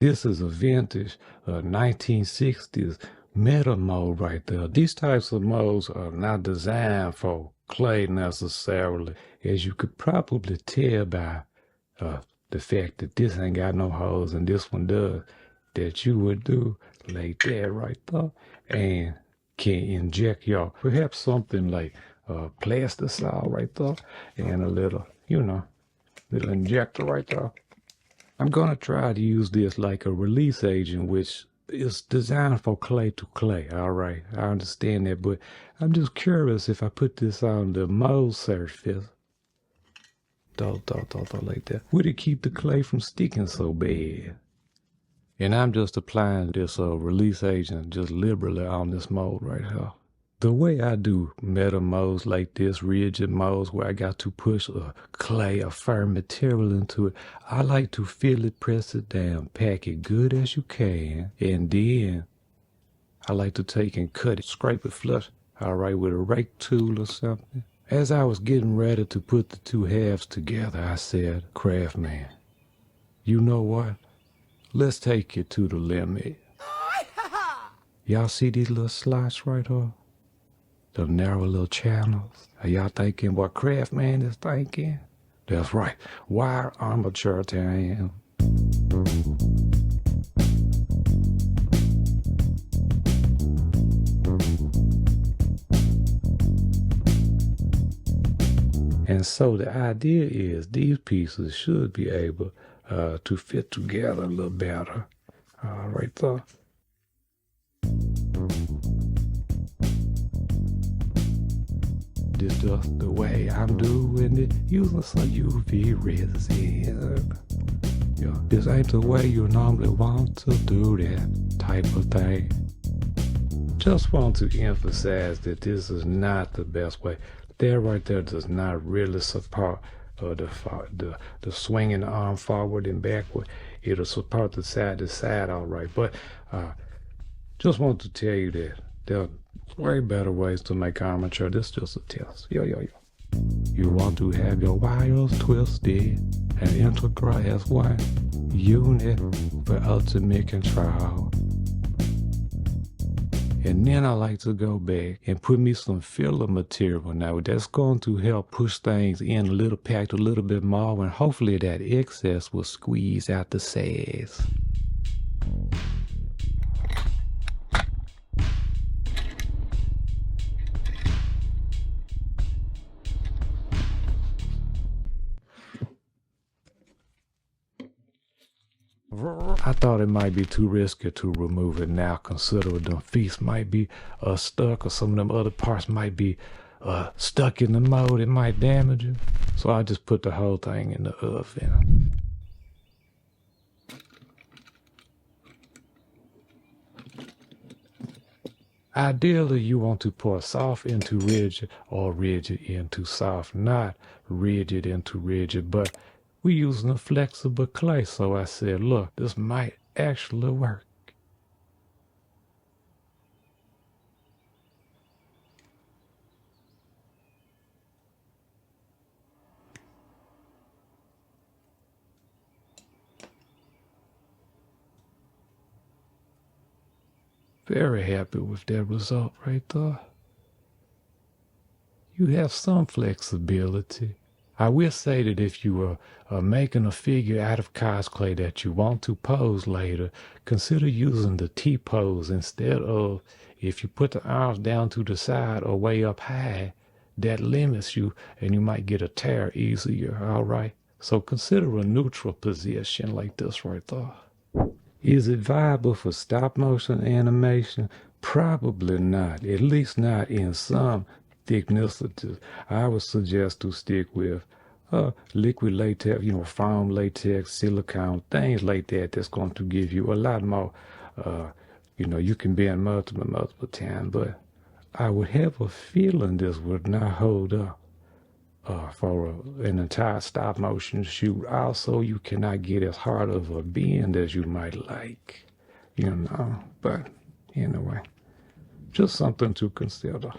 This is a vintage 1960s metal mold right there. These types of molds are not designed for clay necessarily, as you could probably tell by the fact that this ain't got no holes and this one does, that you would do like that right there and can inject your perhaps something like plasticine right there and a little, little injector right there. I'm gonna try to use this like a release agent, which is designed for clay to clay. All right, I understand that, but I'm just curious if I put this on the mold surface, like that, would it keep the clay from sticking so bad? And I'm just applying this release agent just liberally on this mold right here. The way I do metal molds like this, rigid molds where I got to push a clay, a firm material into it, I like to feel it, press it down, pack it good as you can, and then I like to take and cut it, scrape it flush, all right, with a rake tool or something. As I was getting ready to put the two halves together, I said, Craftman, you know what? Let's take it to the limit. Y'all see these little slots right here? The narrow little channels. Are y'all thinking what Craftman is thinking? That's right. Wire armature time. And so the idea is these pieces should be able to fit together a little better. Right there. This just the way I'm doing it, using some UV resin. Yeah, this ain't the way you normally want to do that type of thing. Just want to emphasize that this is not the best way. That right there does not really support the swinging arm forward and backward. It'll support the side to side, all right. But just want to tell you that there are way better ways to make armature. This is just a test. Yo. You want to have your wires twisted and integral as one unit for ultimate control. And then I like to go back and put me some filler material. Now that's going to help push things in a little, packed a little bit more, and hopefully that excess will squeeze out the sides. I thought it might be too risky to remove it now, considering the feet might be stuck, or some of them other parts might be stuck in the mold. It might damage it. So I just put the whole thing in the oven. Ideally, you want to pour soft into rigid or rigid into soft, not rigid into rigid, but we're using a flexible clay, so I said, look, this might actually work. Very happy with that result right there. You have some flexibility. I will say that if you are making a figure out of CosClay that you want to pose later, consider using the T-pose instead of, if you put the arms down to the side or way up high, that limits you and you might get a tear easier, all right? So consider a neutral position like this right there. Is it viable for stop motion animation? Probably not, at least not in some thickness. I would suggest to stick with liquid latex, foam latex, silicone, things like that. That's going to give you a lot more, you can bend multiple times, but I would have a feeling this would not hold up for an entire stop motion shoot. Also, you cannot get as hard of a bend as you might like, but anyway, just something to consider.